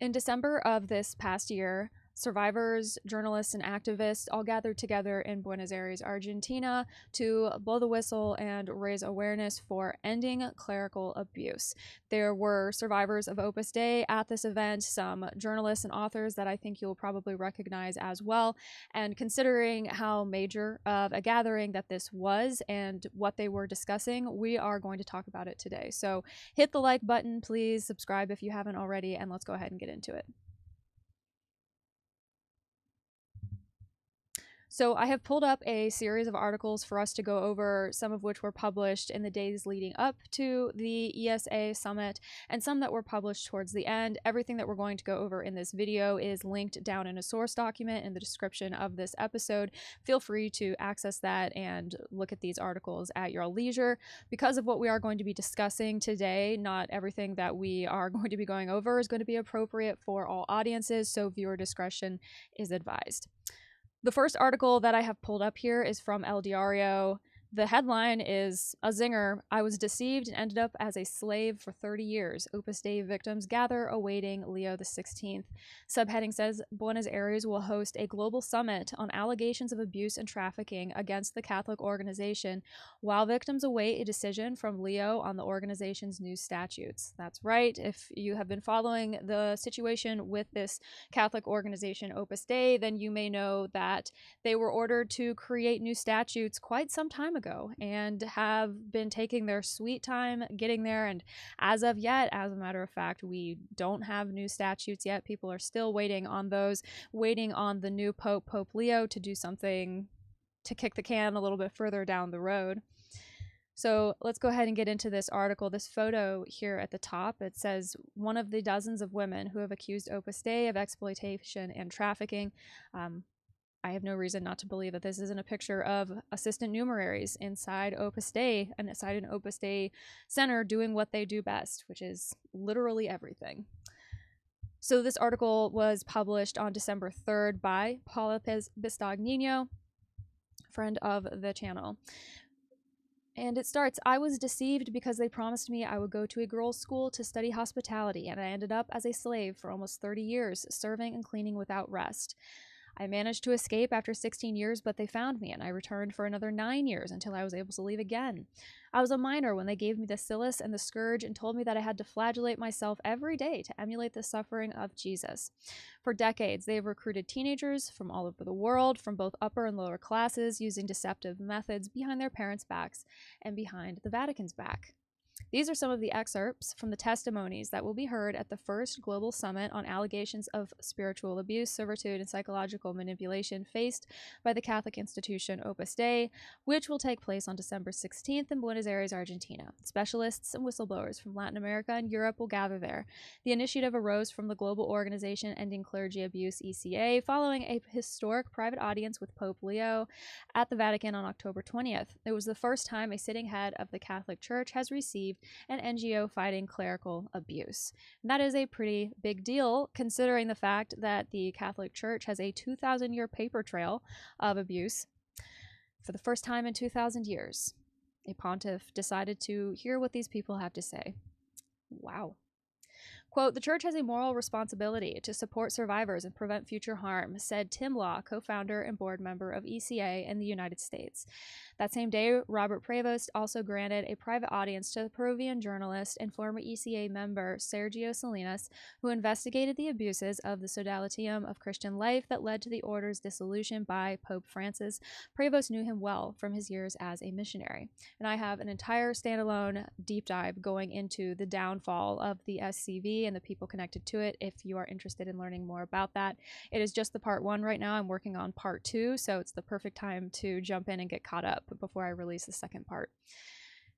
In December of this past year, survivors, journalists, and activists all gathered together in Buenos Aires, Argentina, to blow the whistle and raise awareness for ending clerical abuse. There were survivors of Opus Dei at this event, some journalists and authors that I think you'll probably recognize as well. And considering how major of a gathering that this was and what they were discussing, we are going to talk about it today. So hit the like button, please subscribe if you haven't already, and let's go ahead and get into it. So I have pulled up a series of articles for us to go over, some of which were published in the days leading up to the ECA Summit, and some that were published towards the end. Everything that we're going to go over in this video is linked down in a source document in the description of this episode. Feel free to access that and look at these articles at your leisure. Because of what we are going to be discussing today, not everything that we are going to be going over is going to be appropriate for all audiences, so viewer discretion is advised. The first article that I have pulled up here is from El Diario. The headline is a zinger. I was deceived and ended up as a slave for 30 years. Opus Dei victims gather awaiting Leo XVI. Subheading says Buenos Aires will host a global summit on allegations of abuse and trafficking against the Catholic organization while victims await a decision from Leo on the organization's new statutes. That's right. If you have been following the situation with this Catholic organization, Opus Dei, then you may know that they were ordered to create new statutes quite some time ago and have been taking their sweet time getting there. And as of yet, as a matter of fact, we don't have new statutes yet. People are still waiting on those, waiting on the new Pope Leo, to do something to kick the can a little bit further down the road. So let's go ahead and get into this article. This photo here at the top, it says one of the dozens of women who have accused Opus Dei of exploitation and trafficking. I have no reason not to believe that this isn't a picture of assistant numeraries inside Opus Dei and inside an Opus Dei center doing what they do best, which is literally everything. So this article was published on December 3rd by Paula Bistagnino, friend of the channel. And it starts, I was deceived because they promised me I would go to a girls' school to study hospitality, and I ended up as a slave for almost 30 years, serving and cleaning without rest. I managed to escape after 16 years, but they found me, and I returned for another 9 years until I was able to leave again. I was a minor when they gave me the Silas and the scourge and told me that I had to flagellate myself every day to emulate the suffering of Jesus. For decades, they have recruited teenagers from all over the world, from both upper and lower classes, using deceptive methods behind their parents' backs and behind the Vatican's back. These are some of the excerpts from the testimonies that will be heard at the first global summit on allegations of spiritual abuse, servitude, and psychological manipulation faced by the Catholic institution Opus Dei, which will take place on December 16th in Buenos Aires, Argentina. Specialists and whistleblowers from Latin America and Europe will gather there. The initiative arose from the global organization Ending Clergy Abuse, ECA, following a historic private audience with Pope Leo at the Vatican on October 20th. It was the first time a sitting head of the Catholic Church has received an NGO fighting clerical abuse. And that is a pretty big deal, considering the fact that the Catholic Church has a 2,000-year paper trail of abuse. For the first time in 2,000 years, a pontiff decided to hear what these people have to say. Wow. Quote, the church has a moral responsibility to support survivors and prevent future harm, said Tim Law, co-founder and board member of ECA in the United States. That same day, Robert Prevost also granted a private audience to the Peruvian journalist and former ECA member Sergio Salinas, who investigated the abuses of the Sodalitium of Christian life that led to the order's dissolution by Pope Francis. Prevost knew him well from his years as a missionary. And I have an entire standalone deep dive going into the downfall of the SCV and the people connected to it if you are interested in learning more about that. It is just the part 1 right now. I'm working on part 2, so it's the perfect time to jump in and get caught up before I release the second part.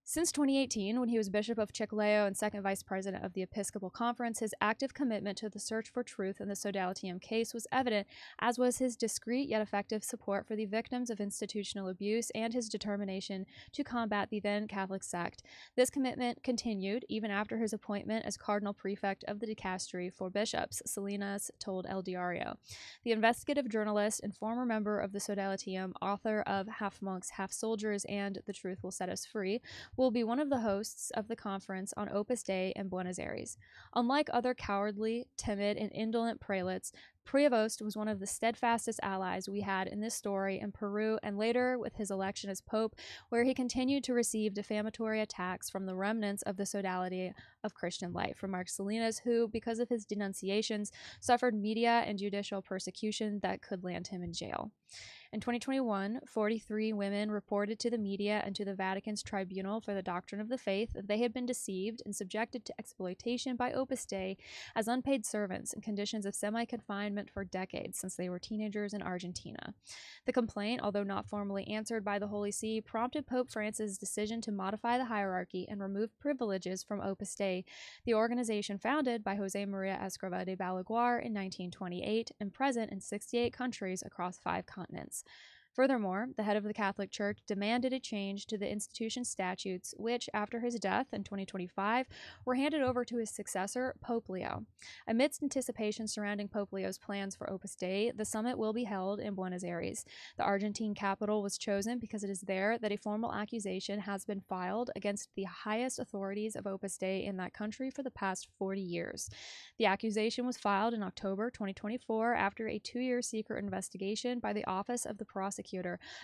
Since 2018, when he was Bishop of Chiclayo and second vice president of the Episcopal Conference, his active commitment to the search for truth in the Sodalitium case was evident, as was his discreet yet effective support for the victims of institutional abuse and his determination to combat the then Catholic sect. This commitment continued even after his appointment as Cardinal Prefect of the Dicastery for Bishops, Salinas told El Diario. The investigative journalist and former member of the Sodalitium, author of Half Monks, Half Soldiers and The Truth Will Set Us Free, will be one of the hosts of the conference on Opus Dei in Buenos Aires. Unlike other cowardly, timid, and indolent prelates, Prevost was one of the steadfastest allies we had in this story in Peru and later with his election as Pope, where he continued to receive defamatory attacks from the remnants of the sodality of Christian life from Mark Salinas, who, because of his denunciations, suffered media and judicial persecution that could land him in jail. In 2021, 43 women reported to the media and to the Vatican's Tribunal for the Doctrine of the Faith that they had been deceived and subjected to exploitation by Opus Dei as unpaid servants in conditions of semi-confinement for decades since they were teenagers in Argentina. The complaint, although not formally answered by the Holy See, prompted Pope Francis' decision to modify the hierarchy and remove privileges from Opus Dei, the organization founded by Jose Maria Escrivá de Balaguer in 1928 and present in 68 countries across 5 continents. Furthermore, the head of the Catholic Church demanded a change to the institution's statutes, which, after his death in 2025, were handed over to his successor, Pope Leo. Amidst anticipation surrounding Pope Leo's plans for Opus Dei, the summit will be held in Buenos Aires. The Argentine capital was chosen because it is there that a formal accusation has been filed against the highest authorities of Opus Dei in that country for the past 40 years. The accusation was filed in October 2024 after a 2-year secret investigation by the Office of the Prosecutor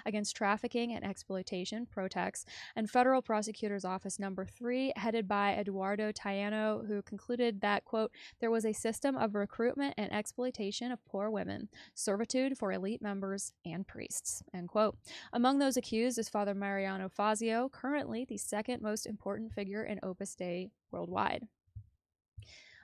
against Trafficking and Exploitation, Protex, and Federal Prosecutor's Office Number 3, headed by Eduardo Tayano, who concluded that, quote, there was a system of recruitment and exploitation of poor women, servitude for elite members, and priests, end quote. Among those accused is Father Mariano Fazio, currently the second most important figure in Opus Dei worldwide.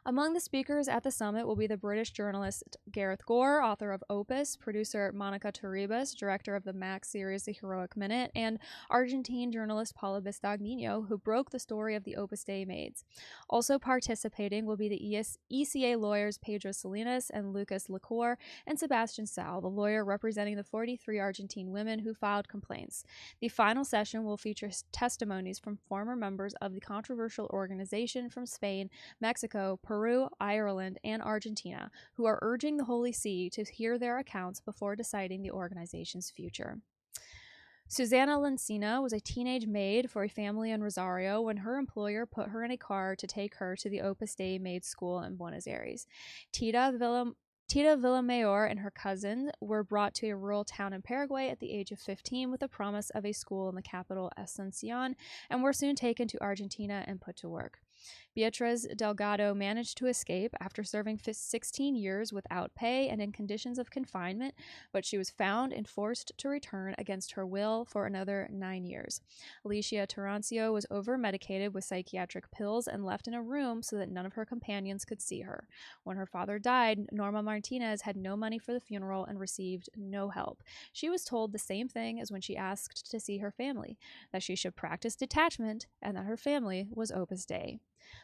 Among the speakers at the summit will be the British journalist Gareth Gore, author of Opus, producer Monica Toribas, director of the Max series The Heroic Minute, and Argentine journalist Paula Bistagnino, who broke the story of the Opus Dei maids. Also participating will be the ECA lawyers Pedro Salinas and Lucas Licor, and Sebastian Sal, the lawyer representing the 43 Argentine women who filed complaints. The final session will feature testimonies from former members of the controversial organization from Spain, Mexico, Peru, Ireland, and Argentina, who are urging the Holy See to hear their accounts before deciding the organization's future. Susana Lencina was a teenage maid for a family in Rosario when her employer put her in a car to take her to the Opus Dei maid school in Buenos Aires. Tita Villamayor and her cousin were brought to a rural town in Paraguay at the age of 15 with the promise of a school in the capital, Asunción, and were soon taken to Argentina and put to work. Beatriz Delgado managed to escape after serving 16 years without pay and in conditions of confinement, but she was found and forced to return against her will for another 9 years. Alicia Tarancio was over-medicated with psychiatric pills and left in a room so that none of her companions could see her. When her father died, Norma Martinez had no money for the funeral and received no help. She was told the same thing as when she asked to see her family, that she should practice detachment and that her family was Opus Dei.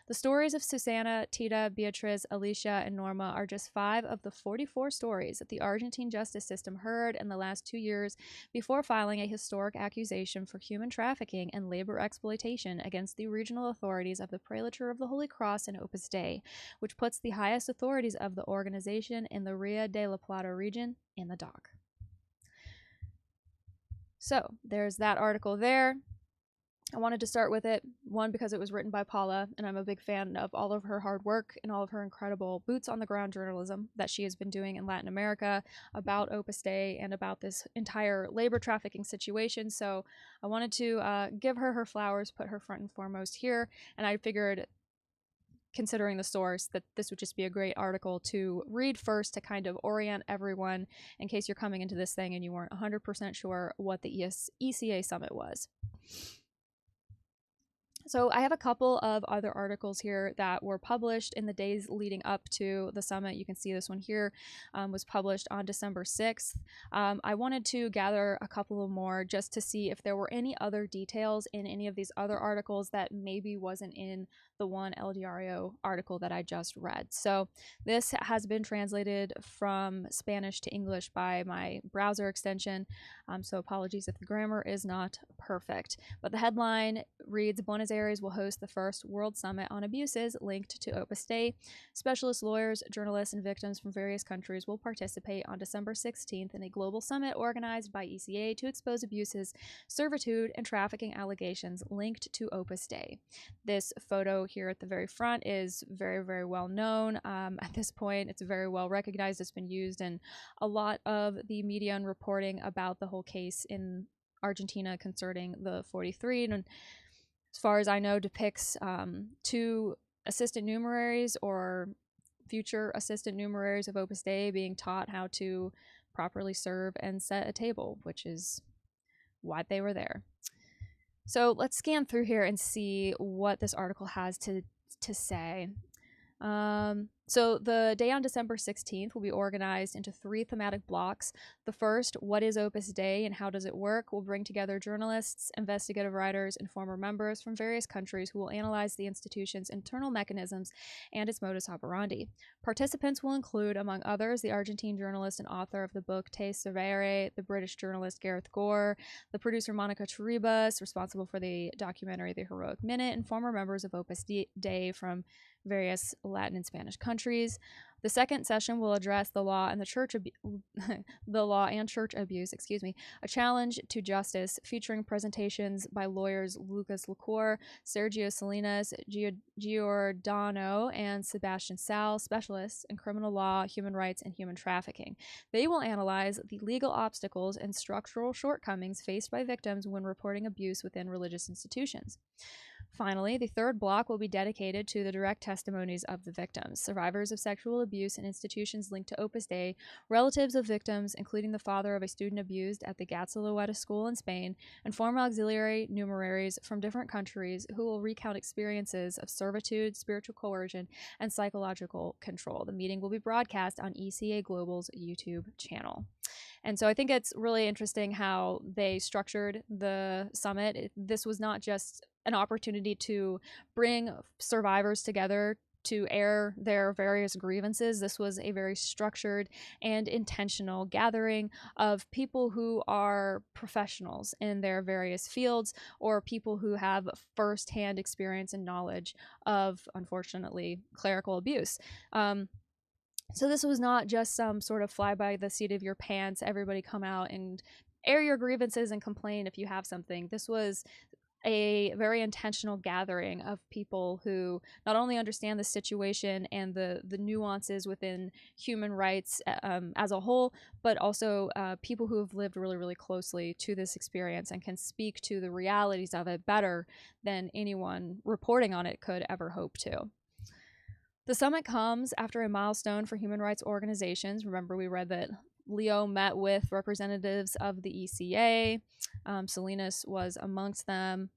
The stories of Susana, Tita, Beatriz, Alicia, and Norma are just 5 of the 44 stories that the Argentine justice system heard in the last 2 years before filing a historic accusation for human trafficking and labor exploitation against the regional authorities of the Prelature of the Holy Cross and Opus Dei, which puts the highest authorities of the organization in the Rio de la Plata region in the dock. So there's that article there. I wanted to start with it, one, because it was written by Paula, and I'm a big fan of all of her hard work and all of her incredible boots-on-the-ground journalism that she has been doing in Latin America about Opus Dei and about this entire labor trafficking situation. So I wanted to give her her flowers, put her front and foremost here, and I figured, considering the source, that this would just be a great article to read first to kind of orient everyone in case you're coming into this thing and you weren't 100% sure what the ECA Summit was. So I have a couple of other articles here that were published in the days leading up to the summit. You can see this one here was published on December 6th. I wanted to gather a couple of more just to see if there were any other details in any of these other articles that maybe wasn't in the one El Diario article that I just read. So this has been translated from Spanish to English by my browser extension, so apologies if the grammar is not perfect. But the headline reads, Buenos Aires will host the first World Summit on Abuses linked to Opus Dei. Specialist lawyers, journalists, and victims from various countries will participate on December 16th in a global summit organized by ECA to expose abuses, servitude, and trafficking allegations linked to Opus Dei. This photo here at the very front is very, very well known. At this point, it's very well recognized. It's been used in a lot of the media and reporting about the whole case in Argentina concerning the 43, and as far as I know, depicts two assistant numeraries or future assistant numeraries of Opus Dei being taught how to properly serve and set a table, which is why they were there. So let's scan through here and see what this article has to say. So the day on December 16th will be organized into 3 thematic blocks. The first, what is Opus Dei and how does it work, will bring together journalists, investigative writers, and former members from various countries who will analyze the institution's internal mechanisms and its modus operandi. Participants will include, among others, the Argentine journalist and author of the book Te Severe, the British journalist Gareth Gore, the producer Monica Charibas, responsible for the documentary The Heroic Minute, and former members of Opus Dei from various Latin and Spanish countries. The second session will address the law and church abuse, a challenge to justice, featuring presentations by lawyers Lucas Licor, Sergio Salinas, Giordano, and Sebastian Sal, specialists in criminal law, human rights, and human trafficking. They will analyze the legal obstacles and structural shortcomings faced by victims when reporting abuse within religious institutions. Finally, the third block will be dedicated to the direct testimonies of the victims, survivors of sexual abuse in institutions linked to Opus Dei, relatives of victims, including the father of a student abused at the Gatzalueta school in Spain, and former auxiliary numeraries from different countries who will recount experiences of servitude, spiritual coercion, and psychological control. The meeting will be broadcast on ECA Global's YouTube channel. And so I think it's really interesting how they structured the summit. This was not just an opportunity to bring survivors together to air their various grievances. This was a very structured and intentional gathering of people who are professionals in their various fields, or people who have firsthand experience and knowledge of, unfortunately, clerical abuse. So this was not just some sort of fly by the seat of your pants, everybody come out and air your grievances and complain if you have something. This was a very intentional gathering of people who not only understand the situation and the nuances within human rights as a whole, but also people who have lived really, really closely to this experience and can speak to the realities of it better than anyone reporting on it could ever hope to. The summit comes after a milestone for human rights organizations. Remember, we read that Leo met with representatives of the ECA. Salinas was amongst them.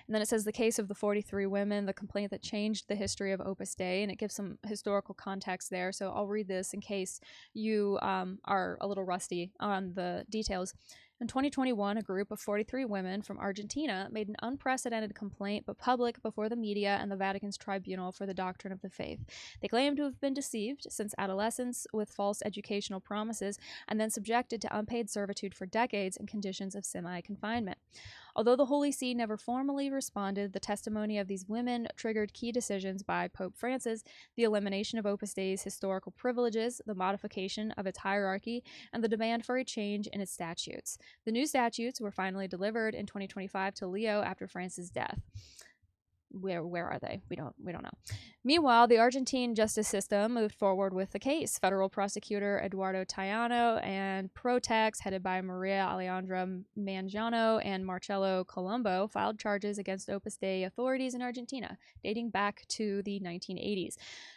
And then it says the case of the 43 women, the complaint that changed the history of Opus Dei, and it gives some historical context there. So I'll read this in case you are a little rusty on the details. In 2021, a group of 43 women from Argentina made an unprecedented complaint, but public, before the media and the Vatican's Tribunal for the Doctrine of the Faith. They claimed to have been deceived since adolescence with false educational promises, and then subjected to unpaid servitude for decades in conditions of semi-confinement. Although the Holy See never formally responded, the testimony of these women triggered key decisions by Pope Francis: the elimination of Opus Dei's historical privileges, the modification of its hierarchy, and the demand for a change in its statutes. The new statutes were finally delivered in 2025 to Leo after Francis' death. Where are they? We don't know. Meanwhile, the Argentine justice system moved forward with the case. Federal prosecutor Eduardo Tayano and Protex, headed by Maria Alejandra Mangiano and Marcelo Colombo, filed charges against Opus Dei authorities in Argentina, dating back to the 1980s.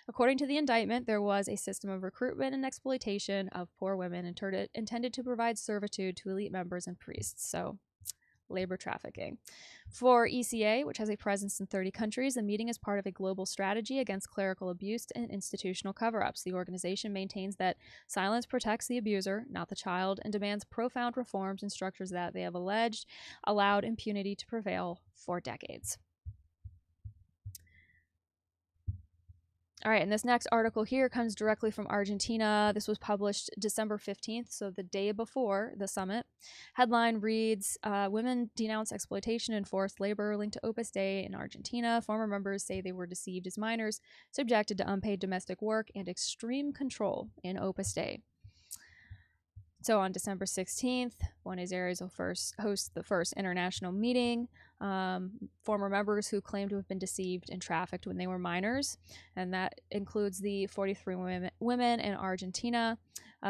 According to the indictment, there was a system of recruitment and exploitation of poor women intended to provide servitude to elite members and priests. So, labor trafficking. For ECA, which has a presence in 30 countries, the meeting is part of a global strategy against clerical abuse and institutional cover-ups. The organization maintains that silence protects the abuser, not the child, and demands profound reforms in structures that they have alleged allowed impunity to prevail for decades. All right, and this next article here comes directly from Argentina. This was published December 15th, so the day before the summit. Headline reads, Women denounce exploitation and forced labor linked to Opus Dei in Argentina. Former members say they were deceived as minors, subjected to unpaid domestic work and extreme control in Opus Dei. So on December 16th, Buenos Aires will host the first international meeting. Former members who claim to have been deceived and trafficked when they were minors, and that includes the 43 women in Argentina.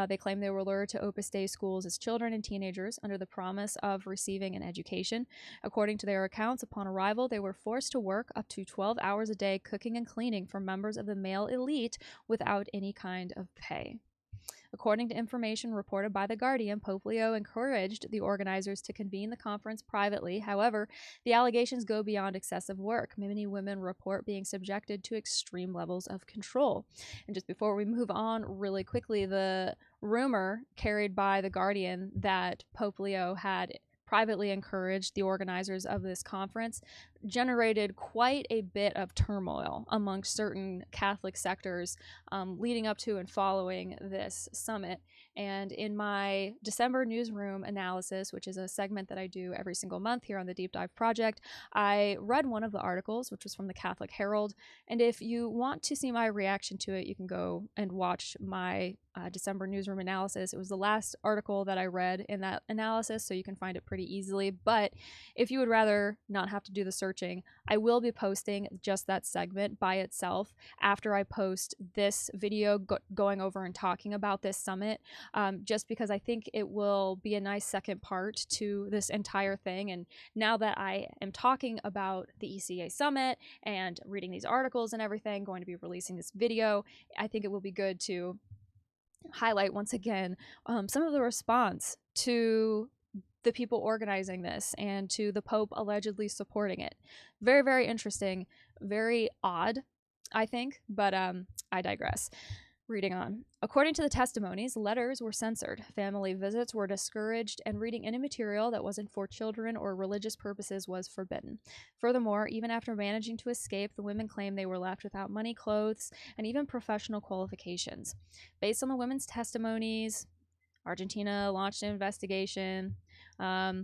They claim they were lured to Opus Dei schools as children and teenagers under the promise of receiving an education. According to their accounts, upon arrival, they were forced to work up to 12 hours a day cooking and cleaning for members of the male elite without any kind of pay. According to information reported by The Guardian, Pope Leo encouraged the organizers to convene the conference privately. However, the allegations go beyond excessive work. Many women report being subjected to extreme levels of control. And just before we move on really quickly, the rumor carried by The Guardian that Pope Leo had privately encouraged the organizers of this conference generated quite a bit of turmoil amongst certain Catholic sectors leading up to and following this summit. And in my December newsroom analysis, which is a segment that I do every single month here on the Deep Dive Project, I read one of the articles, which was from the Catholic Herald. And if you want to see my reaction to it, you can go and watch my December newsroom analysis. It was the last article that I read in that analysis, so you can find it pretty easily. But if you would rather not have to do the searching, I will be posting just that segment by itself after I post this video going over and talking about this summit, just because I think it will be a nice second part to this entire thing. And now that I am talking about the ECA Summit and reading these articles and everything, going to be releasing this video, I think it will be good to highlight once again some of the response to the people organizing this and to the Pope allegedly supporting it. Very, very interesting, very odd, I think, but I digress. Reading on. According to the testimonies, letters were censored, family visits were discouraged, and reading any material that wasn't for children or religious purposes was forbidden. Furthermore, even after managing to escape, the women claimed they were left without money, clothes, and even professional qualifications. Based on the women's testimonies, Argentina launched an investigation. Although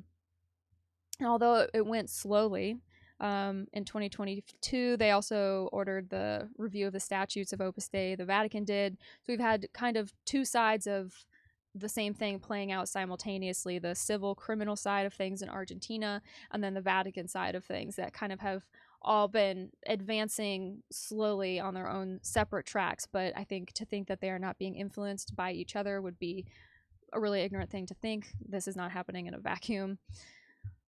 it went slowly, in 2022, they also ordered the review of the statutes of Opus Dei. The Vatican did. So we've had kind of two sides of the same thing playing out simultaneously, the civil criminal side of things in Argentina, and then the Vatican side of things that kind of have all been advancing slowly on their own separate tracks. But I think to think that they are not being influenced by each other would be a really ignorant thing to think. This is not happening in a vacuum.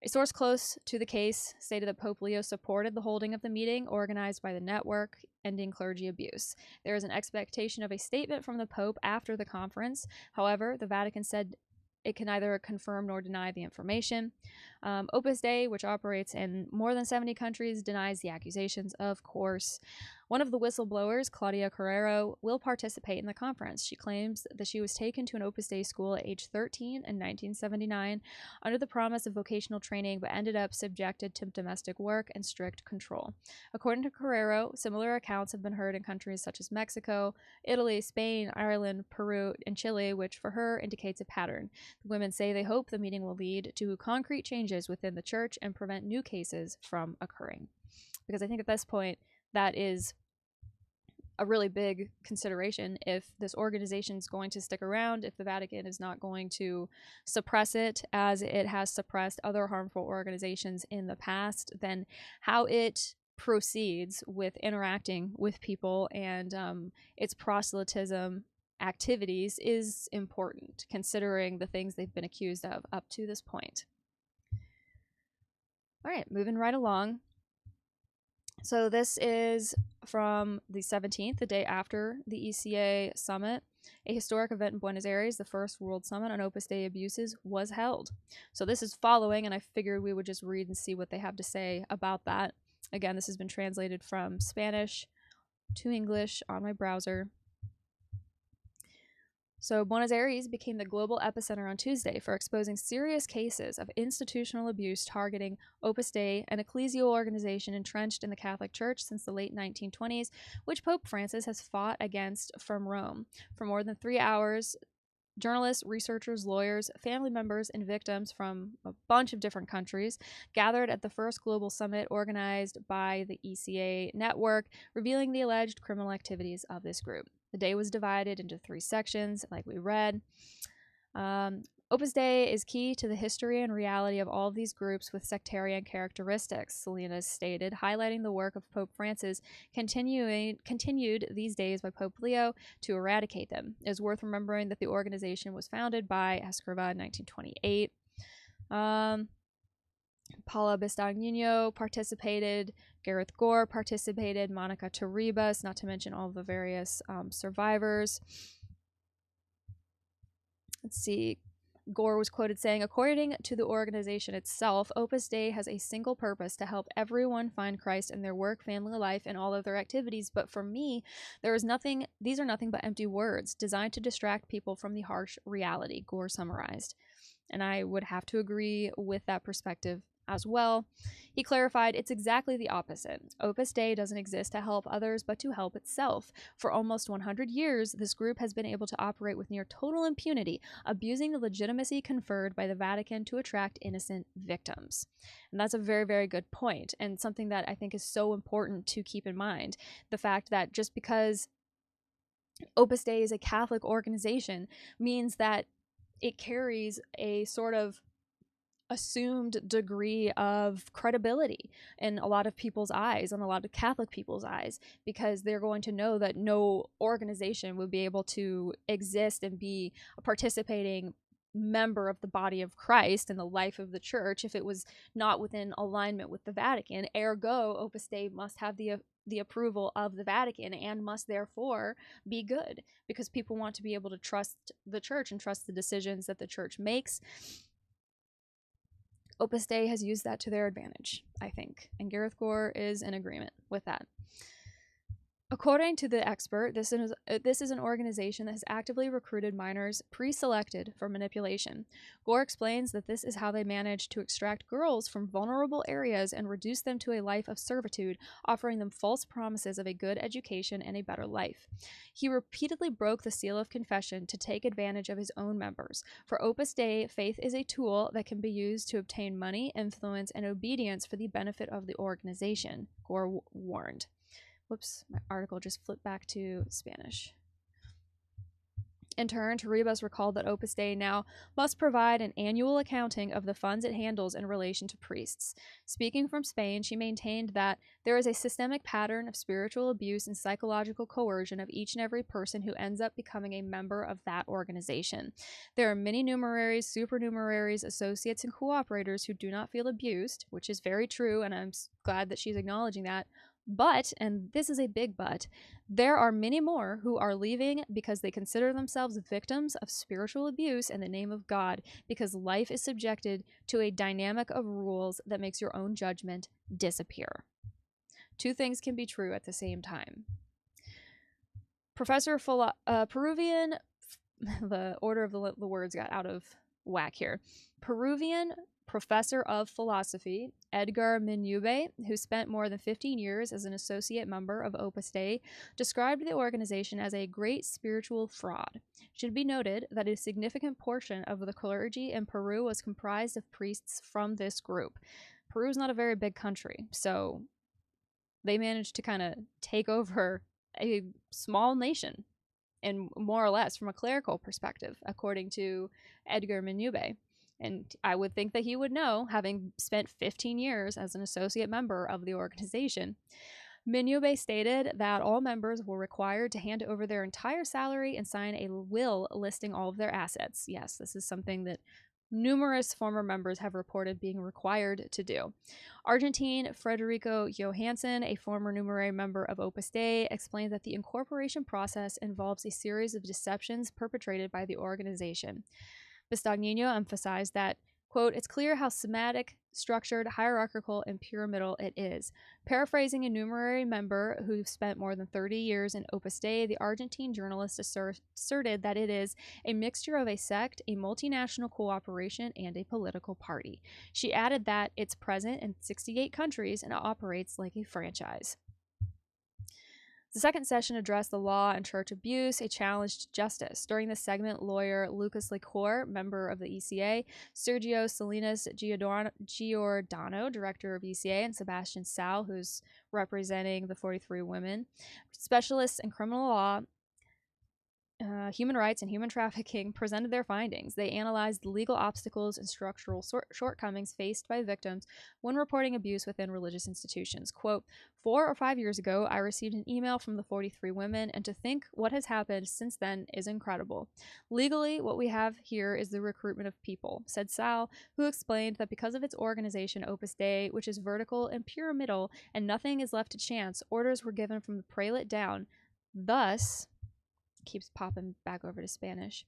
A source close to the case stated that Pope Leo supported the holding of the meeting organized by the network ending clergy abuse. There is an expectation of a statement from the Pope after the conference. However, the Vatican said it can neither confirm nor deny the information. Opus Dei, which operates in more than 70 countries, denies the accusations, of course. One of the whistleblowers, Claudia Carrero, will participate in the conference. She claims that she was taken to an Opus Dei school at age 13 in 1979 under the promise of vocational training, but ended up subjected to domestic work and strict control. According to Carrero, similar accounts have been heard in countries such as Mexico, Italy, Spain, Ireland, Peru, and Chile, which for her indicates a pattern. The women say they hope the meeting will lead to concrete changes within the church and prevent new cases from occurring. Because I think at this point, that is a really big consideration. If this organization is going to stick around, if the Vatican is not going to suppress it as it has suppressed other harmful organizations in the past, then how it proceeds with interacting with people and its proselytism activities is important, considering the things they've been accused of up to this point. All right, moving right along. So this is from the 17th, the day after the ECA Summit. A historic event in Buenos Aires, the first World Summit on Opus Dei abuses, was held. So this is following, and I figured we would just read and see what they have to say about that. Again, this has been translated from Spanish to English on my browser. So, Buenos Aires became the global epicenter on Tuesday for exposing serious cases of institutional abuse targeting Opus Dei, an ecclesial organization entrenched in the Catholic Church since the late 1920s, which Pope Francis has fought against from Rome. For more than 3 hours, journalists, researchers, lawyers, family members, and victims from a bunch of different countries gathered at the first global summit organized by the ECA network, revealing the alleged criminal activities of this group. The day was divided into 3 sections, like we read. Opus Dei is key to the history and reality of all of these groups with sectarian characteristics, Salinas stated, highlighting the work of Pope Francis continued these days by Pope Leo to eradicate them. It is worth remembering that the organization was founded by Escriva in 1928. Paula Bistagno participated, Gareth Gore participated, Monica Terribas, not to mention all the various survivors. Let's see. Gore was quoted saying, according to the organization itself, Opus Dei has a single purpose: to help everyone find Christ in their work, family life, and all of their activities. But for me, these are nothing but empty words designed to distract people from the harsh reality, Gore summarized. And I would have to agree with that perspective as well. He clarified, it's exactly the opposite. Opus Dei doesn't exist to help others, but to help itself. For almost 100 years, this group has been able to operate with near total impunity, abusing the legitimacy conferred by the Vatican to attract innocent victims. And that's a very, very good point, and something that I think is so important to keep in mind. The fact that just because Opus Dei is a Catholic organization means that it carries a sort of assumed degree of credibility in a lot of people's eyes, in a lot of Catholic people's eyes, because they're going to know that no organization would be able to exist and be a participating member of the body of Christ and the life of the church if it was not within alignment with the Vatican. Ergo, Opus Dei must have the approval of the Vatican and must therefore be good, because people want to be able to trust the church and trust the decisions that the church makes. Opus Dei has used that to their advantage, I think, and Gareth Gore is in agreement with that. According to the expert, this is an organization that has actively recruited minors pre-selected for manipulation. Gore explains that this is how they manage to extract girls from vulnerable areas and reduce them to a life of servitude, offering them false promises of a good education and a better life. He repeatedly broke the seal of confession to take advantage of his own members. For Opus Dei, faith is a tool that can be used to obtain money, influence, and obedience for the benefit of the organization, Gore warned. Whoops, my article just flipped back to Spanish. In turn, Terribas recalled that Opus Dei now must provide an annual accounting of the funds it handles in relation to priests. Speaking from Spain, she maintained that there is a systemic pattern of spiritual abuse and psychological coercion of each and every person who ends up becoming a member of that organization. There are many numeraries, supernumeraries, associates, and cooperators who do not feel abused, which is very true, and I'm glad that she's acknowledging that. But, and this is a big but, there are many more who are leaving because they consider themselves victims of spiritual abuse in the name of God, because life is subjected to a dynamic of rules that makes your own judgment disappear. Two things can be true at the same time. Peruvian, the order of the words got out of whack here. Peruvian professor of philosophy Edgar Minube, who spent more than 15 years as an associate member of Opus Dei, described the organization as a great spiritual fraud. It should be noted that a significant portion of the clergy in Peru was comprised of priests from this group. Peru is not a very big country, so they managed to kind of take over a small nation, and more or less from a clerical perspective, according to Edgar Minube. And I would think that he would know, having spent 15 years as an associate member of the organization. Minube stated that all members were required to hand over their entire salary and sign a will listing all of their assets. Yes, this is something that numerous former members have reported being required to do. Argentine Federico Johansson, a former numerary member of Opus Dei, explained that the incorporation process involves a series of deceptions perpetrated by the organization. Bistagno emphasized that, Quote, "It's clear how schematic, structured, hierarchical, and pyramidal it is." Paraphrasing a numerary member who spent more than 30 years in Opus Dei, the Argentine journalist asserted that it is a mixture of a sect, a multinational cooperation, and a political party. She added that it's present in 68 countries and operates like a franchise. The second session addressed the law and church abuse, a challenge to justice. During this segment, lawyer Lucas Licor, member of the ECA, Sergio Salinas Giordano, director of ECA, and Sebastian Sal, who's representing the 43 women, specialists in criminal law, human rights, and human trafficking, presented their findings. They analyzed the legal obstacles and structural shortcomings faced by victims when reporting abuse within religious institutions. Quote, 4 or 5 years ago, I received an email from the 43 women, and to think what has happened since then is incredible. Legally, what we have here is the recruitment of people, said Sal, who explained that because of its organization Opus Dei, which is vertical and pyramidal, and nothing is left to chance, orders were given from the prelate down. Thus, keeps popping back over to Spanish.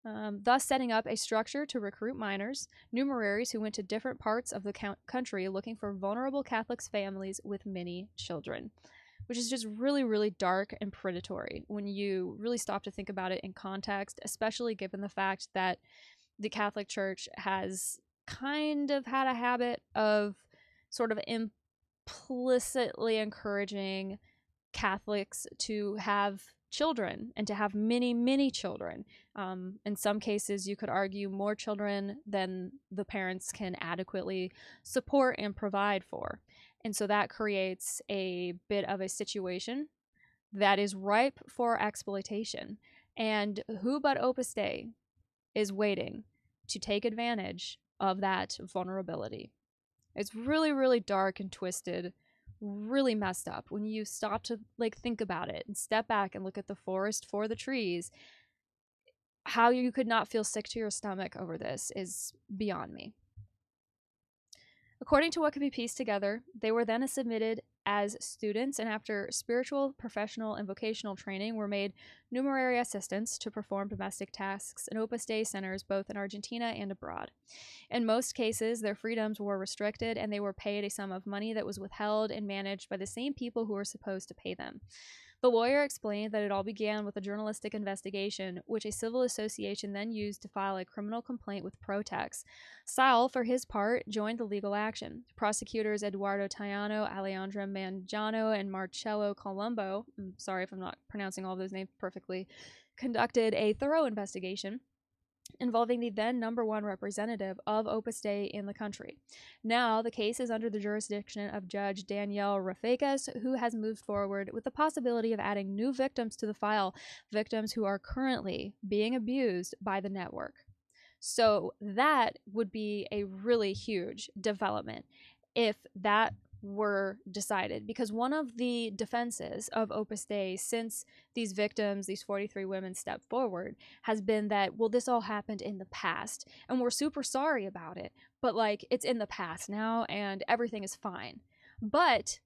Thus setting up a structure to recruit minors, numeraries who went to different parts of the country looking for vulnerable Catholic families with many children, which is just really, really dark and predatory when you really stop to think about it in context, especially given the fact that the Catholic Church has kind of had a habit of sort of implicitly encouraging Catholics to have children and to have many, many children. In some cases, you could argue more children than the parents can adequately support and provide for. And so that creates a bit of a situation that is ripe for exploitation. And who but Opus Dei is waiting to take advantage of that vulnerability? It's really, really dark and twisted, really messed up when you stop to think about it and step back and look at the forest for the trees. How you could not feel sick to your stomach over this is beyond me. According to what could be pieced together, they were then submitted as students, and after spiritual, professional, and vocational training were made numerary assistants to perform domestic tasks in Opus Dei centers both in Argentina and abroad. In most cases, their freedoms were restricted, and they were paid a sum of money that was withheld and managed by the same people who were supposed to pay them. The lawyer explained that it all began with a journalistic investigation, which a civil association then used to file a criminal complaint with Protex. Sal, for his part, joined the legal action. Prosecutors Eduardo Tayano, Alejandra Mangiano, and Marcello Colombo, I'm sorry if I'm not pronouncing all those names perfectly, conducted a thorough investigation involving the then #1 representative of Opus Dei in the country. Now, the case is under the jurisdiction of Judge Danielle Rafecas, who has moved forward with the possibility of adding new victims to the file, victims who are currently being abused by the network. So that would be a really huge development if that were decided, because one of the defenses of Opus Dei since these victims, these 43 women, stepped forward has been that, well, this all happened in the past and we're super sorry about it, but it's in the past now and everything is fine. But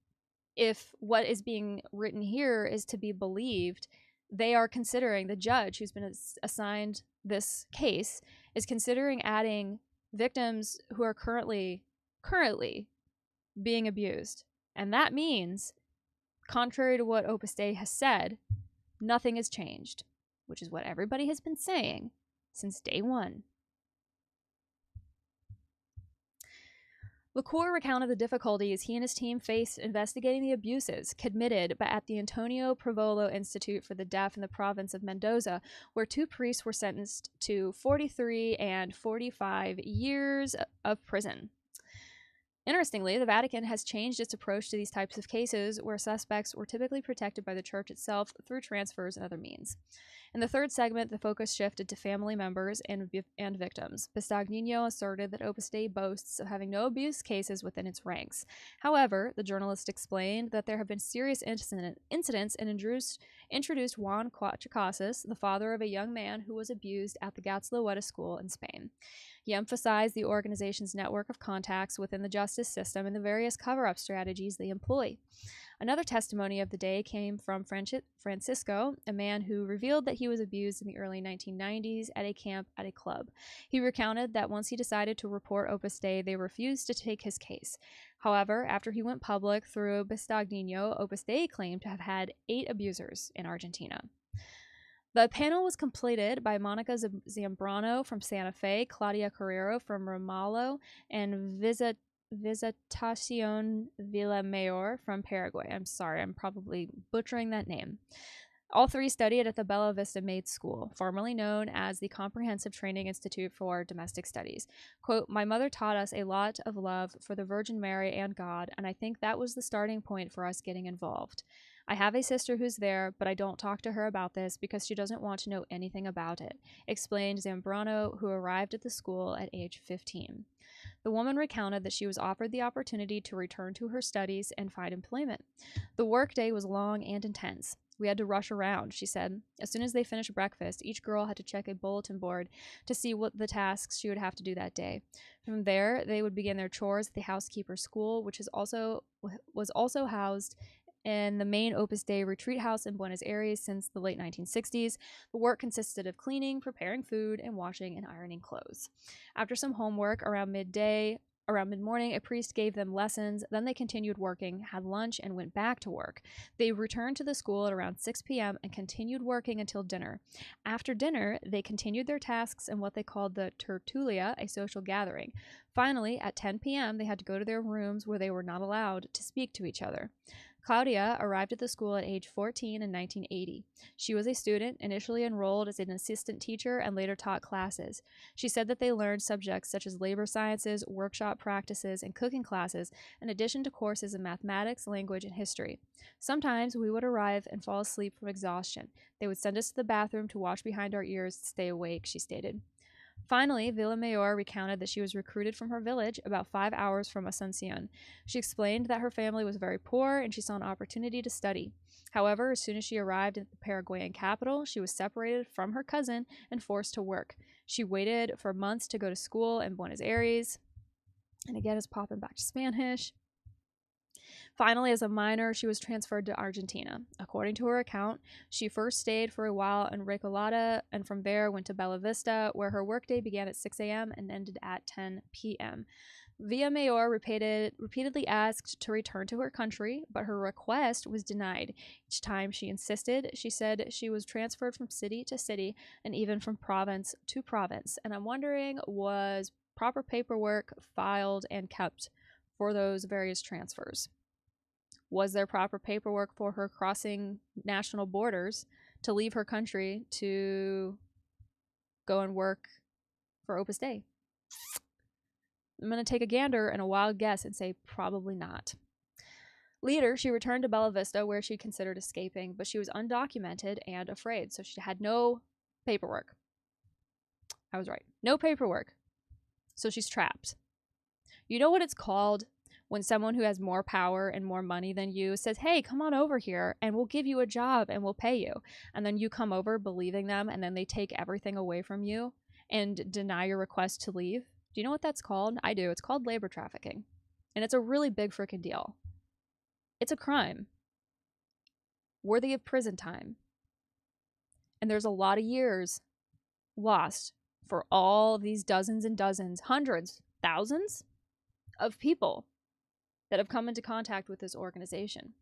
if what is being written here is to be believed, they are considering, the judge who's been assigned this case is considering adding victims who are currently being abused. And that means, contrary to what Opus Dei has said, nothing has changed, which is what everybody has been saying since day one. Licor recounted the difficulties he and his team faced investigating the abuses committed at the Antonio Provolo Institute for the Deaf in the province of Mendoza, where 2 priests were sentenced to 43 and 45 years of prison. Interestingly, the Vatican has changed its approach to these types of cases where suspects were typically protected by the church itself through transfers and other means. In the third segment, the focus shifted to family members and victims. Bistagnino asserted that Opus Dei boasts of having no abuse cases within its ranks. However, the journalist explained that there have been serious incidents and introduced Juan Cuatrecasas, the father of a young man who was abused at the Gatzalueta school in Spain. He emphasized the organization's network of contacts within the justice system and the various cover-up strategies they employ. Another testimony of the day came from Francisco, a man who revealed that he was abused in the early 1990s at a camp at a club. He recounted that once he decided to report Opus Dei, they refused to take his case. However, after he went public through Bestagnino, Opus Dei claimed to have had 8 abusers in Argentina. The panel was completed by Monica Zambrano from Santa Fe, Claudia Carrero from Ramallo, and Visitacion Villamayor from Paraguay. I'm sorry, I'm probably butchering that name. All 3 studied at the Bella Vista Maid School, formerly known as the Comprehensive Training Institute for Domestic Studies. Quote, "My mother taught us a lot of love for the Virgin Mary and God, and I think that was the starting point for us getting involved. I have a sister who's there, but I don't talk to her about this because she doesn't want to know anything about it," explained Zambrano, who arrived at the school at age 15. The woman recounted that she was offered the opportunity to return to her studies and find employment. "The workday was long and intense. We had to rush around," she said. As soon as they finished breakfast, each girl had to check a bulletin board to see what the tasks she would have to do that day. From there, they would begin their chores at the housekeeper's school, which was also housed in the main Opus Dei retreat house in Buenos Aires since the late 1960s. The work consisted of cleaning, preparing food, and washing and ironing clothes. After some homework around mid-morning, a priest gave them lessons. Then they continued working, had lunch, and went back to work. They returned to the school at around 6 p.m. and continued working until dinner. After dinner, they continued their tasks in what they called the tertulia, a social gathering. Finally, at 10 p.m., they had to go to their rooms where they were not allowed to speak to each other. Claudia arrived at the school at age 14 in 1980. She was a student, initially enrolled as an assistant teacher and later taught classes. She said that they learned subjects such as labor sciences, workshop practices, and cooking classes, in addition to courses in mathematics, language, and history. "Sometimes we would arrive and fall asleep from exhaustion. They would send us to the bathroom to wash behind our ears to stay awake," she stated. Finally, Villamayor recounted that she was recruited from her village about 5 hours from Asuncion. She explained that her family was very poor and she saw an opportunity to study. However, as soon as she arrived at the Paraguayan capital, she was separated from her cousin and forced to work. She waited for months to go to school in Buenos Aires. And again, it's popping back to Spanish. Finally, as a minor, she was transferred to Argentina. According to her account, she first stayed for a while in Recoleta and from there went to Bella Vista, where her workday began at 6 a.m. and ended at 10 p.m. Villamayor repeatedly asked to return to her country, but her request was denied. Each time she insisted, she said she was transferred from city to city and even from province to province. And I'm wondering, was proper paperwork filed and kept for those various transfers? Was there proper paperwork for her crossing national borders to leave her country to go and work for Opus Dei? I'm going to take a gander and a wild guess and say probably not. Later, she returned to Bella Vista, where she considered escaping, but she was undocumented and afraid, so she had no paperwork. I was right. No paperwork. So she's trapped. You know what it's called when someone who has more power and more money than you says, "Hey, come on over here and we'll give you a job and we'll pay you." And then you come over believing them and then they take everything away from you and deny your request to leave? Do you know what that's called? I do. It's called labor trafficking. And it's a really big freaking deal. It's a crime worthy of prison time. And there's a lot of years lost for all of these dozens and dozens, hundreds, thousands of people that have come into contact with this organization.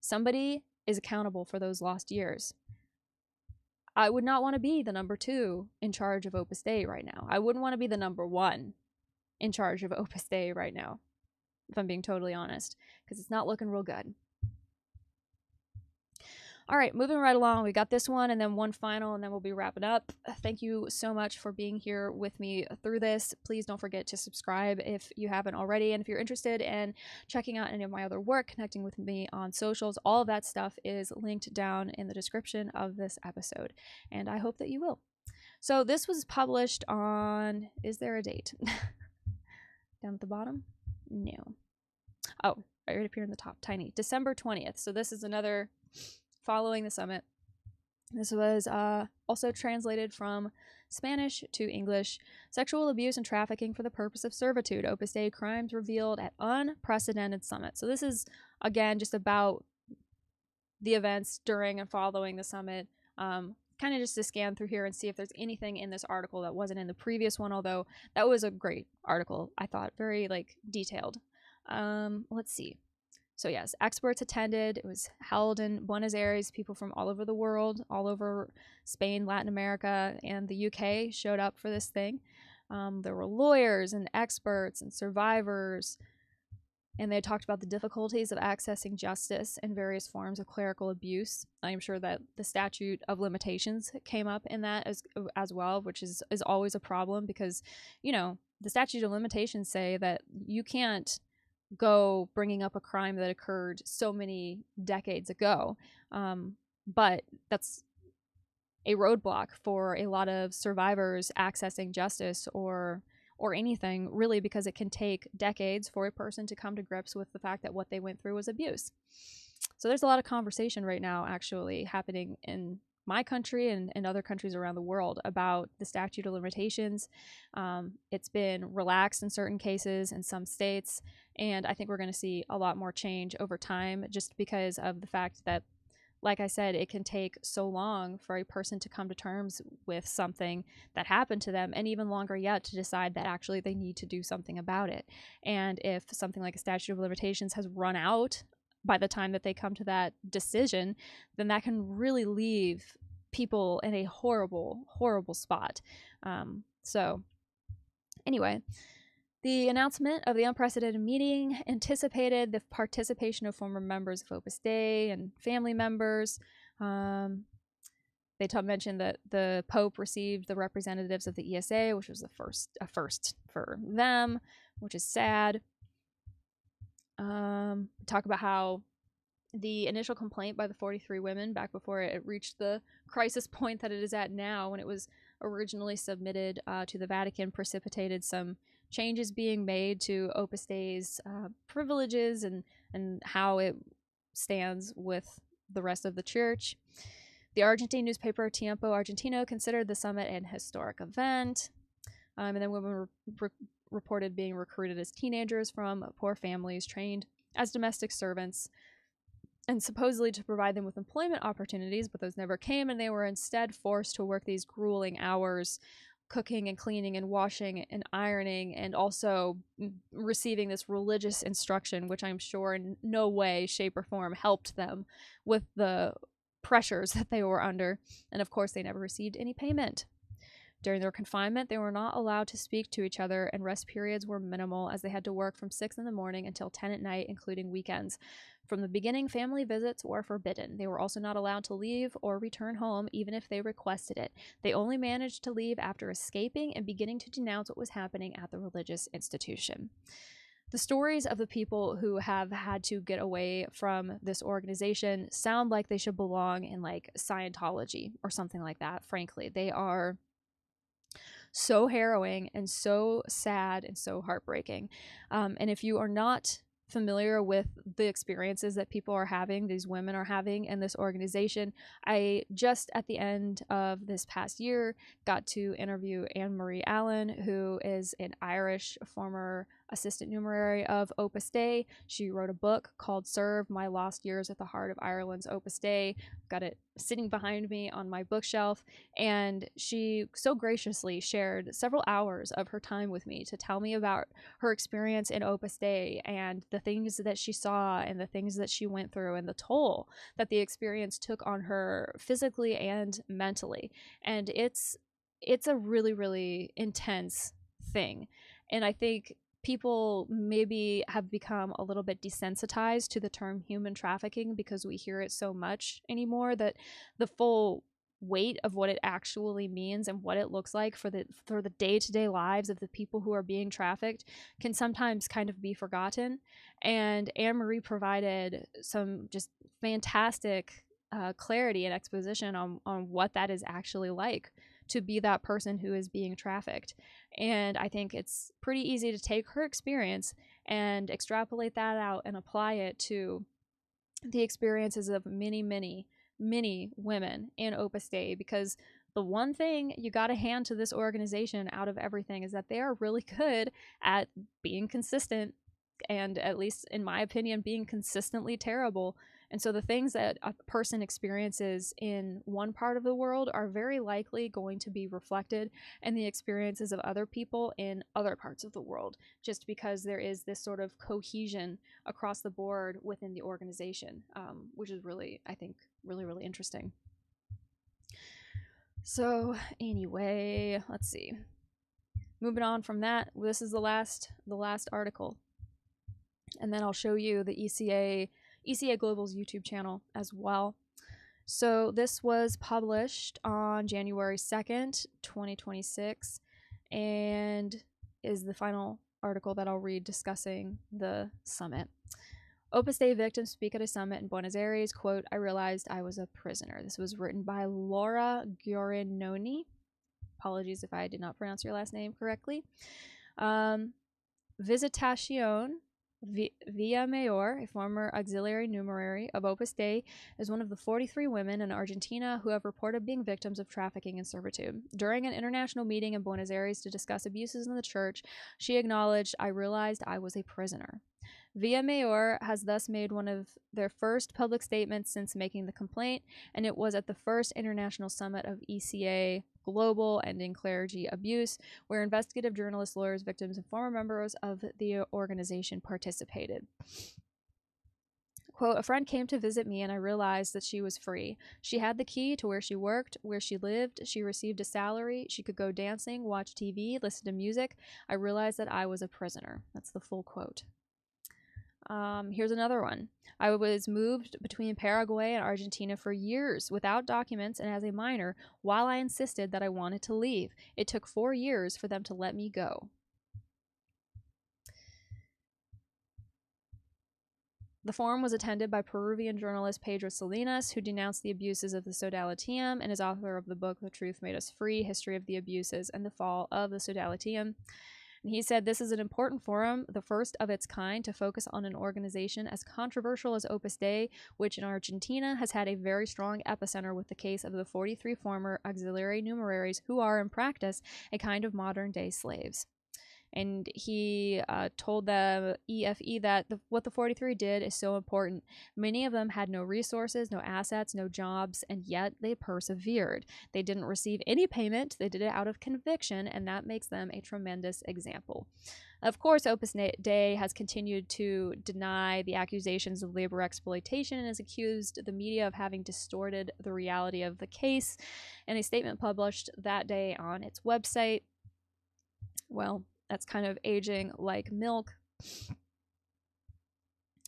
Somebody is accountable for those lost years. I would not want to be the number 2 in charge of Opus Dei right now. I wouldn't want to be the number 1 in charge of Opus Dei right now, if I'm being totally honest, because it's not looking real good. All right, moving right along. We got this one and then one final, and then we'll be wrapping up. Thank you so much for being here with me through this. Please don't forget to subscribe if you haven't already. And if you're interested in checking out any of my other work, connecting with me on socials, all of that stuff is linked down in the description of this episode. And I hope that you will. So this was published on, is there a date? Down at the bottom? No. Oh, right up here in the top, tiny. December 20th. So this is another following the summit. This was also translated from Spanish to English. Sexual abuse and trafficking for the purpose of servitude. Opus Dei crimes revealed at unprecedented summit. So this is, again, just about the events during and following the summit. Kind of just to scan through here and see if there's anything in this article that wasn't in the previous one, although that was a great article, I thought, very like detailed. Let's see. So yes, experts attended. It was held in Buenos Aires. People from all over the world, all over Spain, Latin America, and the UK showed up for this thing. There were lawyers and experts and survivors, and they talked about the difficulties of accessing justice and various forms of clerical abuse. I'm sure that the statute of limitations came up in that as well, which is always a problem because, you know, the statute of limitations say that you can't go bringing up a crime that occurred so many decades ago. But that's a roadblock for a lot of survivors accessing justice or anything, really, because it can take decades for a person to come to grips with the fact that what they went through was abuse. So there's a lot of conversation right now actually happening in my country and other countries around the world about the statute of limitations. It's been relaxed in certain cases in some states, and I think we're going to see a lot more change over time just because of the fact that, like I said, it can take so long for a person to come to terms with something that happened to them, and even longer yet to decide that actually they need to do something about it. And if something like a statute of limitations has run out by the time that they come to that decision, then that can really leave people in a horrible, horrible spot. So anyway, the announcement of the unprecedented meeting anticipated the participation of former members of Opus Dei and family members. They mentioned that the Pope received the representatives of the ESA, which was a first for them, which is sad. Talk about how the initial complaint by the 43 women back before it reached the crisis point that it is at now, when it was originally submitted to the Vatican, precipitated some changes being made to Opus Dei's privileges and how it stands with the rest of the church. The Argentine newspaper Tiempo Argentino considered the summit an historic event. And then women were reported being recruited as teenagers from poor families, trained as domestic servants, and supposedly to provide them with employment opportunities, but those never came, and they were instead forced to work these grueling hours, cooking and cleaning and washing and ironing, and also receiving this religious instruction, which I'm sure in no way, shape, or form helped them with the pressures that they were under. And of course, they never received any payment. During their confinement, they were not allowed to speak to each other, and rest periods were minimal as they had to work from 6 in the morning until 10 at night, including weekends. From the beginning, family visits were forbidden. They were also not allowed to leave or return home, even if they requested it. They only managed to leave after escaping and beginning to denounce what was happening at the religious institution. The stories of the people who have had to get away from this organization sound like they should belong in like Scientology or something like that, frankly. They are so harrowing and so sad and so heartbreaking. And if you are not familiar with the experiences that people are having, these women are having in this organization, I just at the end of this past year got to interview Anne-Marie Allen, who is an Irish former assistant numerary of Opus Dei. She wrote a book called Serve: My Lost Years at the Heart of Ireland's Opus Dei. I've got it sitting behind me on my bookshelf, and she so graciously shared several hours of her time with me to tell me about her experience in Opus Dei and the things that she saw and the things that she went through and the toll that the experience took on her physically and mentally. And it's a really, really intense thing. And I think people maybe have become a little bit desensitized to the term human trafficking because we hear it so much anymore that the full weight of what it actually means and what it looks like for the day-to-day lives of the people who are being trafficked can sometimes kind of be forgotten. And Anne-Marie provided some just fantastic clarity and exposition on what that is actually like to be that person who is being trafficked. And I think it's pretty easy to take her experience and extrapolate that out and apply it to the experiences of many, many, many women in Opus Dei, because the one thing you got to hand to this organization out of everything is that they are really good at being consistent, and at least in my opinion, being consistently terrible. And so the things that a person experiences in one part of the world are very likely going to be reflected in the experiences of other people in other parts of the world, just because there is this sort of cohesion across the board within the organization, which is really, I think, really, really interesting. So anyway, let's see. Moving on from that, this is the last article. And then I'll show you the ECA Global's YouTube channel as well. So this was published on January 2nd, 2026, and is the final article that I'll read discussing the summit. Opus Dei victims speak at a summit in Buenos Aires. Quote, "I realized I was a prisoner." This was written by Laura Guarinoni. Apologies if I did not pronounce your last name correctly. Visitacion Villamayor, a former auxiliary numerary of Opus Dei, is one of the 43 women in Argentina who have reported being victims of trafficking and servitude. During an international meeting in Buenos Aires to discuss abuses in the church, she acknowledged, "I realized I was a prisoner." Villamayor has thus made one of their first public statements since making the complaint, and it was at the first international summit of ECA Global Ending Clergy Abuse, where investigative journalists, lawyers, victims, and former members of the organization participated. Quote, "A friend came to visit me and I realized that she was free. She had the key to where she worked, where she lived. She received a salary. She could go dancing, watch TV, listen to music. I realized that I was a prisoner." That's the full quote. Here's another one. "I was moved between Paraguay and Argentina for years without documents and as a minor, while I insisted that I wanted to leave. It took 4 years for them to let me go." The forum was attended by Peruvian journalist Pedro Salinas, who denounced the abuses of the Sodalitium and is author of the book The Truth Made Us Free, History of the Abuses and the Fall of the Sodalitium. And he said, "This is an important forum, the first of its kind, to focus on an organization as controversial as Opus Dei, which in Argentina has had a very strong epicenter with the case of the 43 former auxiliary numeraries who are, in practice, a kind of modern-day slaves." And he told the EFE that what the 43 did is so important. Many of them had no resources, no assets, no jobs, and yet they persevered. They didn't receive any payment. They did it out of conviction, and that makes them a tremendous example. Of course, Opus Dei has continued to deny the accusations of labor exploitation and has accused the media of having distorted the reality of the case. In a statement published that day on its website, well, that's kind of aging like milk.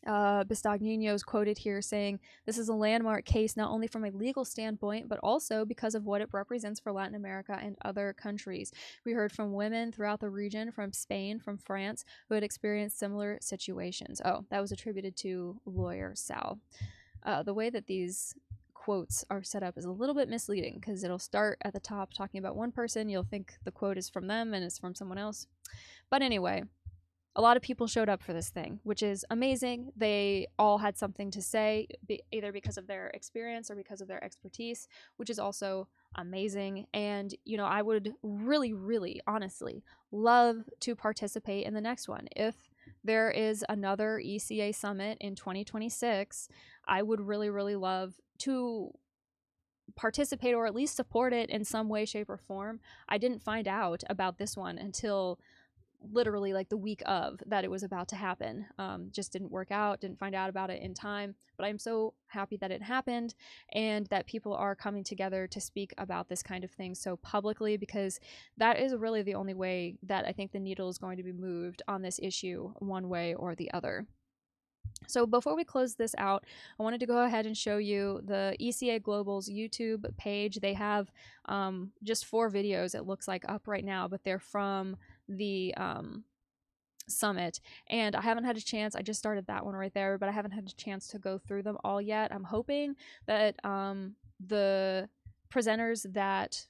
Bistagnino is quoted here saying, "This is a landmark case not only from a legal standpoint, but also because of what it represents for Latin America and other countries. We heard from women throughout the region, from Spain, from France, who had experienced similar situations." Oh, that was attributed to lawyer Sal. The way that these quotes are set up is a little bit misleading, because it'll start at the top talking about one person. You'll think the quote is from them and it's from someone else. But anyway, a lot of people showed up for this thing, which is amazing. They all had something to say, either because of their experience or because of their expertise, which is also amazing. And, you know, I would really, really, honestly love to participate in the next one. If there is another ECA Summit in 2026, I would really, really love to participate or at least support it in some way, shape, or form. I didn't find out about this one until literally like the week of that it was about to happen. Just didn't work out, didn't find out about it in time, but I'm so happy that it happened and that people are coming together to speak about this kind of thing so publicly, because that is really the only way that I think the needle is going to be moved on this issue, one way or the other. So before we close this out, I wanted to go ahead and show you the ECA Global's YouTube page. They have just 4 videos, it looks like, up right now, but they're from the summit. And I haven't had a chance, I just started that one right there, but I haven't had a chance to go through them all yet. I'm hoping that the presenters that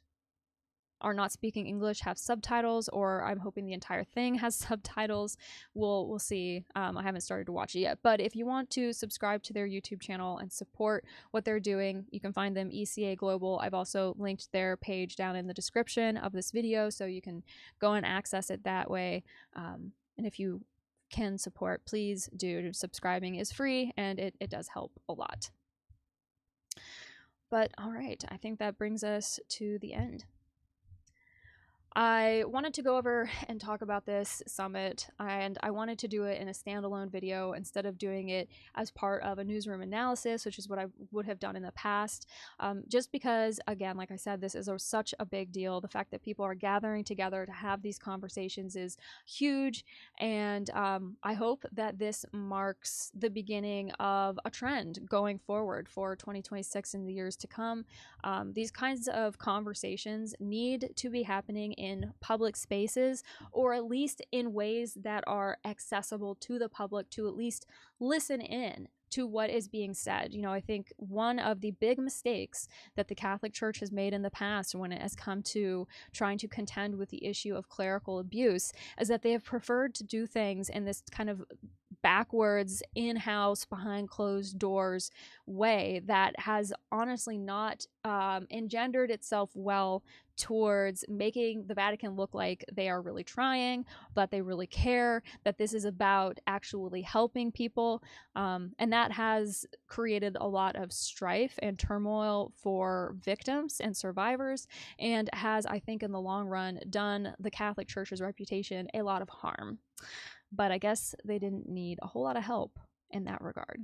are not speaking English have subtitles, or I'm hoping the entire thing has subtitles. We'll see. I haven't started to watch it yet, but if you want to subscribe to their YouTube channel and support what they're doing, you can find them ECA Global. I've also linked their page down in the description of this video, so you can go and access it that way. And if you can support, please do. Subscribing is free, and it does help a lot. But all right, I think that brings us to the end. I wanted to go over and talk about this summit, and I wanted to do it in a standalone video instead of doing it as part of a newsroom analysis, which is what I would have done in the past, just because, again, like I said, this is such a big deal. The fact that people are gathering together to have these conversations is huge, and I hope that this marks the beginning of a trend going forward for 2026 and the years to come. These kinds of conversations need to be happening in public spaces, or at least in ways that are accessible to the public to at least listen in to what is being said. You know, I think one of the big mistakes that the Catholic Church has made in the past when it has come to trying to contend with the issue of clerical abuse is that they have preferred to do things in this kind of backwards, in-house, behind closed doors way that has honestly not engendered itself well towards making the Vatican look like they are really trying, that they really care, that this is about actually helping people. And that has created a lot of strife and turmoil for victims and survivors, and has, I think, in the long run, done the Catholic Church's reputation a lot of harm. But I guess they didn't need a whole lot of help in that regard.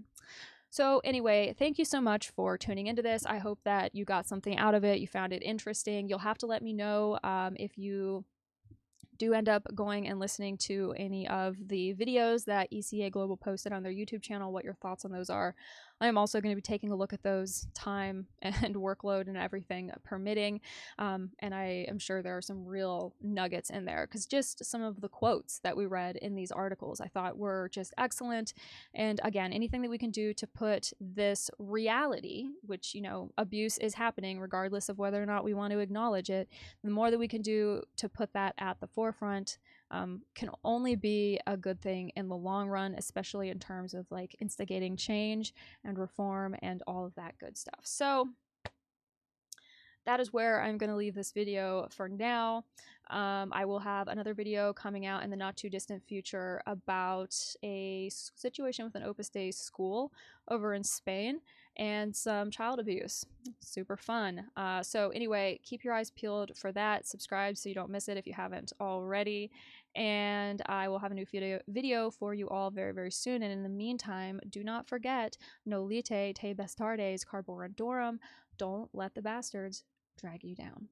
So anyway, thank you so much for tuning into this. I hope that you got something out of it. You found it interesting. You'll have to let me know if you do end up going and listening to any of the videos that ECA Global posted on their YouTube channel, what your thoughts on those are. I'm also going to be taking a look at those, time and workload and everything permitting, and I am sure there are some real nuggets in there, because just some of the quotes that we read in these articles I thought were just excellent. And again, anything that we can do to put this reality, which, you know, abuse is happening regardless of whether or not we want to acknowledge it, the more that we can do to put that at the forefront can only be a good thing in the long run, especially in terms of like instigating change and reform and all of that good stuff. So that is where I'm going to leave this video for now. I will have another video coming out in the not too distant future about a situation with an Opus Dei school over in Spain and some child abuse. Super fun. So anyway, keep your eyes peeled for that. Subscribe so you don't miss it if you haven't already. And I will have a new video for you all very, very soon. And in the meantime, do not forget, nolite te bastardes carborundorum. Don't let the bastards drag you down.